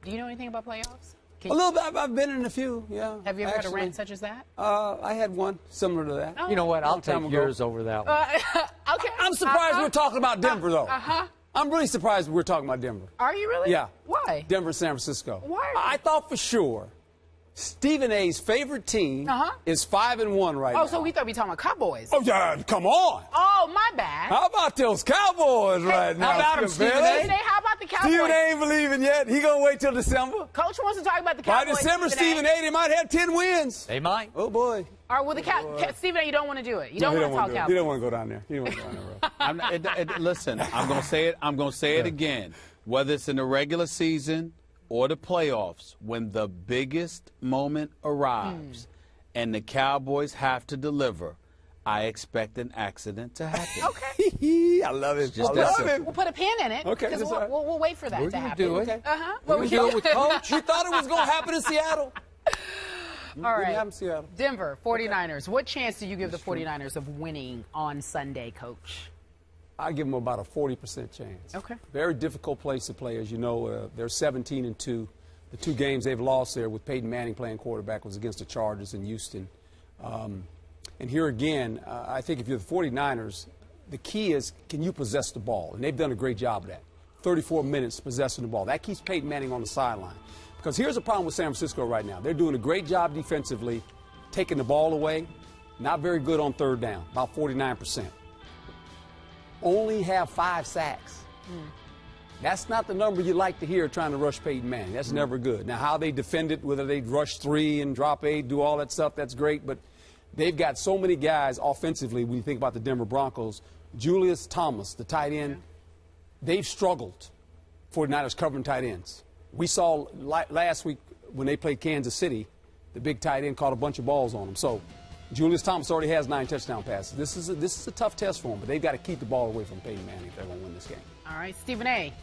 Do you know anything about playoffs? A little bit. I've been in a few, yeah. Have you ever had a rant such as that? I had one similar to that. Oh. You know what? I'll take yours over that one. Okay. I'm surprised we're talking about Denver, though. I'm really surprised we're talking about Denver. Are you really? Yeah. Why? Denver, San Francisco. Why? I thought for sure Stephen A's favorite team is 5-1 right now. Oh, so we thought we were talking about Cowboys. Oh, yeah, come on. Oh, my bad. How about those Cowboys right now? How about them, Stephen Say, how about the Cowboys? Stephen A ain't believing yet. He gonna wait till December. Coach wants to talk about the By Cowboys. December, Stephen A, they might have 10 wins. They might. Oh, boy. All right, well, Stephen A, you don't want to do it. You don't want to talk Cowboys. He don't want to go down there. He don't want to go down there, bro. Listen, I'm going to say it. I'm going to say it again. Whether it's in the regular season or the playoffs, when the biggest moment arrives and the Cowboys have to deliver, I expect an accident to happen. Okay. I love it. Just I love it. We'll put a pin in it. Okay, because that's all right. we'll wait for that We're to gonna happen. do it. Okay. Well, We do it with Coach. You thought it was going to happen in Seattle. All right. Happen in Seattle. Denver, 49ers. What chance do you give the 49ers of winning on Sunday, Coach? I give them about a 40% chance. Okay. Very difficult place to play. As you know, they're 17-2. The two games they've lost there with Peyton Manning playing quarterback was against the Chargers in Houston. And here again, I think if you're the 49ers, the key is can you possess the ball? And they've done a great job of that. 34 minutes possessing the ball. That keeps Peyton Manning on the sideline. Because here's the problem with San Francisco right now. They're doing a great job defensively, taking the ball away. Not very good on third down, about 49%. Only have 5 sacks. That's not the number you like to hear trying to rush Peyton Manning. That's never good. Now, how they defend it, whether they rush 3 and drop 8, do all that stuff, that's great. But they've got so many guys offensively when you think about the Denver Broncos. Julius Thomas, the tight end, they've struggled, 49ers covering tight ends. We saw last week when they played Kansas City, the big tight end caught a bunch of balls on them. So Julius Thomas already has 9 touchdown passes. This is a tough test for them, but they've got to keep the ball away from Peyton Manning if they're going to win this game. All right, Stephen A.,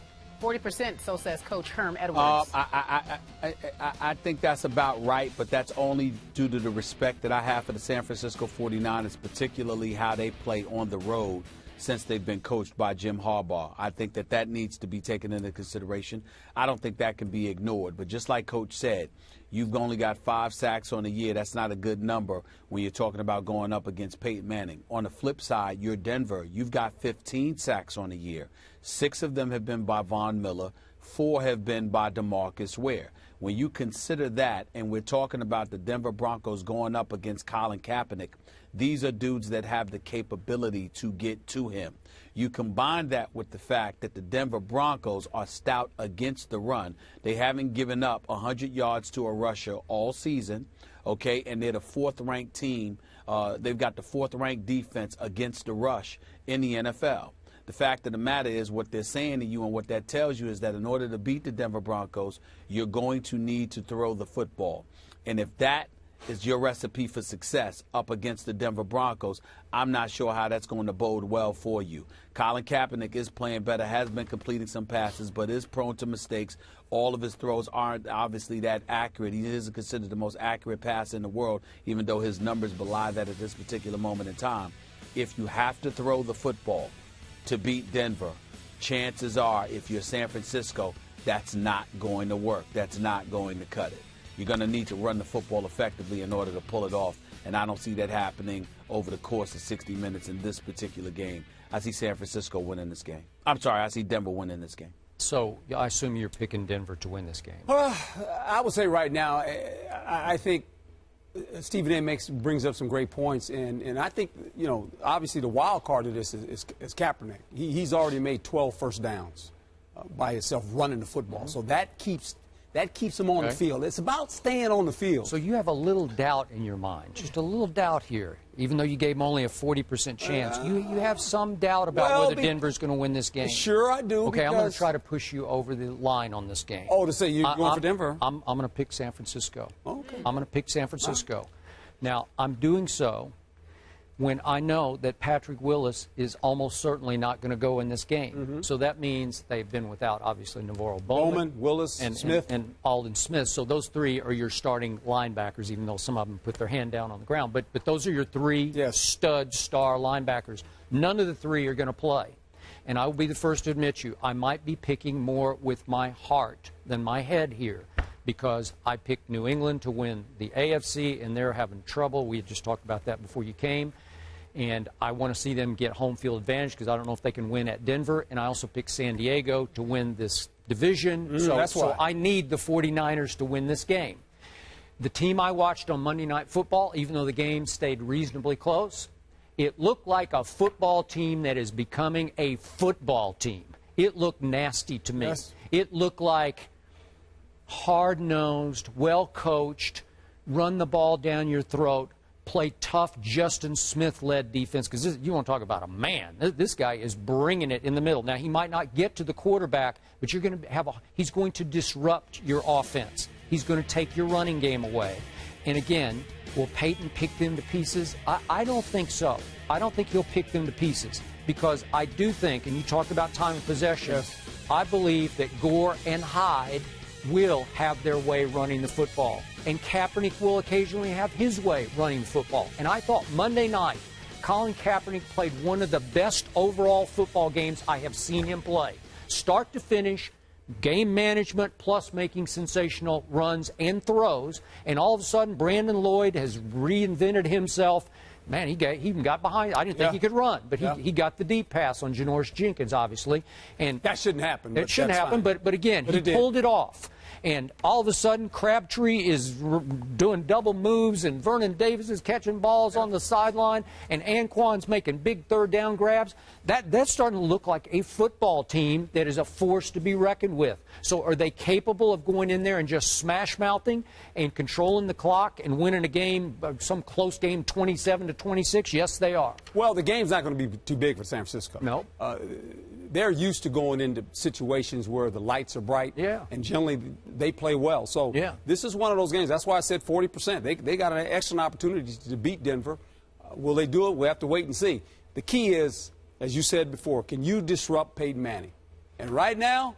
40%, so says Coach Herm Edwards. I think that's about right, but that's only due to the respect that I have for the San Francisco 49ers, particularly how they play on the road since they've been coached by Jim Harbaugh. I think that needs to be taken into consideration. I don't think that can be ignored. But just like Coach said, you've only got 5 sacks on the year. That's not a good number when you're talking about going up against Peyton Manning. On the flip side, you're Denver. You've got 15 sacks on the year. 6 of them have been by Von Miller. 4 have been by DeMarcus Ware. When you consider that, and we're talking about the Denver Broncos going up against Colin Kaepernick, these are dudes that have the capability to get to him. You combine that with the fact that the Denver Broncos are stout against the run. They haven't given up 100 yards to a rusher all season, okay, and they're the 4th-ranked team. They've got the 4th-ranked defense against the rush in the NFL. The fact of the matter is what they're saying to you and what that tells you is that in order to beat the Denver Broncos, you're going to need to throw the football. And if that is your recipe for success up against the Denver Broncos, I'm not sure how that's going to bode well for you. Colin Kaepernick is playing better, has been completing some passes, but is prone to mistakes. All of his throws aren't obviously that accurate. He isn't considered the most accurate passer in the world, even though his numbers belie that at this particular moment in time. If you have to throw the football to beat Denver, chances are, if you're San Francisco, that's not going to work. That's not going to cut it. You're going to need to run the football effectively in order to pull it off, and I don't see that happening over the course of 60 minutes in this particular game. I see San Francisco winning this game. I'm sorry, I see Denver winning this game. So I assume you're picking Denver to win this game. I would say right now, I think Stephen A. brings up some great points, and I think, you know, obviously the wild card of this is Kaepernick. He's already made 12 first downs by himself running the football, so that keeps him on the field. It's about staying on the field. So you have a little doubt in your mind, just a little doubt here, even though you gave him only a 40% chance. You have some doubt about whether Denver's going to win this game. Sure, I do. Okay, I'm going to try to push you over the line on this game. Oh, to say you're going for Denver? I'm going to pick San Francisco. Okay. I'm going to pick San Francisco. Now, I'm doing so when I know that Patrick Willis is almost certainly not going to go in this game. So that means they've been without, obviously, Navarro Bowman, Willis, and Smith. and Alden Smith. So those 3 are your starting linebackers, even though some of them put their hand down on the ground. But those are your 3 stud star linebackers. None of the 3 are going to play. and I will be the first to admit you, I might be picking more with my heart than my head here, because I picked New England to win the AFC, and they're having trouble. We had just talked about that before you came. And I want to see them get home field advantage because I don't know if they can win at Denver. And I also picked San Diego to win this division. So I need the 49ers to win this game. The team I watched on Monday Night Football, even though the game stayed reasonably close, it looked like a football team that is becoming a football team. It looked nasty to me. Yes. It looked like hard-nosed, well-coached, run the ball down your throat, play tough Justin Smith-led defense, because you want to talk about a man. This guy is bringing it in the middle. Now, he might not get to the quarterback, but you're going to have he's going to disrupt your offense. He's going to take your running game away. And again, will Peyton pick them to pieces? I don't think so. I don't think he'll pick them to pieces, because I do think, and you talked about time of possession, yes, I believe that Gore and Hyde will have their way running the football. And Kaepernick will occasionally have his way running the football. And I thought Monday night, Colin Kaepernick played one of the best overall football games I have seen him play. Start to finish, game management plus making sensational runs and throws. And all of a sudden, Brandon Lloyd has reinvented himself. Man, he even got behind. I didn't think he could run, but he got the deep pass on Janoris Jenkins, obviously. And that shouldn't happen. It shouldn't happen, but again, he pulled it off. And all of a sudden, Crabtree is doing double moves, and Vernon Davis is catching balls on the sideline, and Anquan's making big third-down grabs. That's starting to look like a football team that is a force to be reckoned with. So are they capable of going in there and just smash-mouthing and controlling the clock and winning a game, some close game, 27-26? Yes, they are. Well, the game's not going to be too big for San Francisco. No. They're used to going into situations where the lights are bright, and generally they play well. So this is one of those games. That's why I said 40%. They got an excellent opportunity to beat Denver. Will they do it? We'll have to wait and see. The key is, as you said before, can you disrupt Peyton Manning? And right now,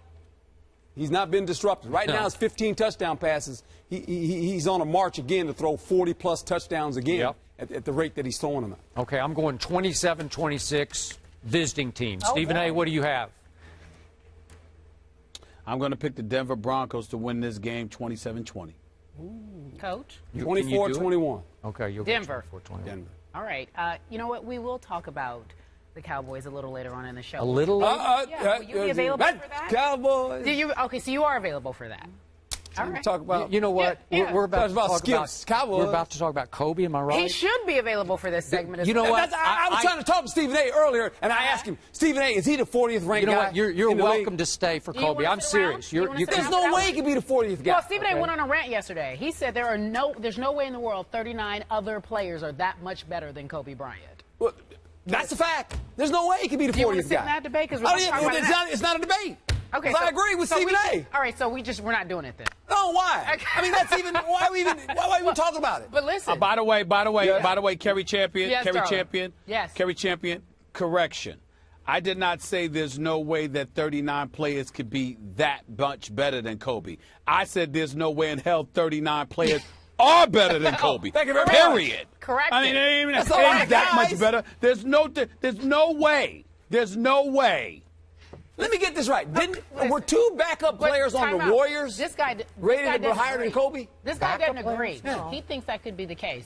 he's not been disrupted. Right now, it's 15 touchdown passes. He's on a march again to throw 40-plus touchdowns again at the rate that he's throwing them at. Okay, I'm going 27-26. Visiting team. Stephen A., what do you have? I'm going to pick the Denver Broncos to win this game 27-20. Coach? 24-21. Okay, you'll Denver. Go 24-21. Denver. All right. You know what? We will talk about the Cowboys a little later on in the show. A little later? Will you be available for that? Cowboys. Okay, so you are available for that. All right. Talk about, you know what? We're about to talk Skips. Cowboys. We're about to talk about Kobe. Am I right? He should be available for this segment. You know what? I was trying to talk to Stephen A. earlier, and I asked him, Stephen A., is he the 40th ranked guy? You know what? You're welcome league? to stay for Do you Kobe. wanna I'm sit around? serious. There's no way he could be the 40th guy. Well, Stephen A. went on a rant yesterday. He said there's no way in the world 39 other players are that much better than Kobe Bryant. Well, that's a fact. There's no way he could be the 40th guy. Do you want to sit in that debate? Because It's not a debate. Okay, I agree with Stephen A. All right, so we're not doing it then. No, why? I mean, that's even why we even talk about it? But listen. By the way, Kerry Champion, Yes, Kerry Charlie. Champion, Yes. Kerry Champion. Correction. I did not say there's no way that 39 players could be that much better than Kobe. I said there's no way in hell 39 players are better than Kobe. Thank you very much. Period. Correct. I mean, it ain't even right, that guys. much better. There's no way. There's no way. Let me get this right. Were two backup players on the Warriors this guy rated doesn't higher than agree. Kobe? This guy doesn't Backup agree. players? No. He thinks that could be the case.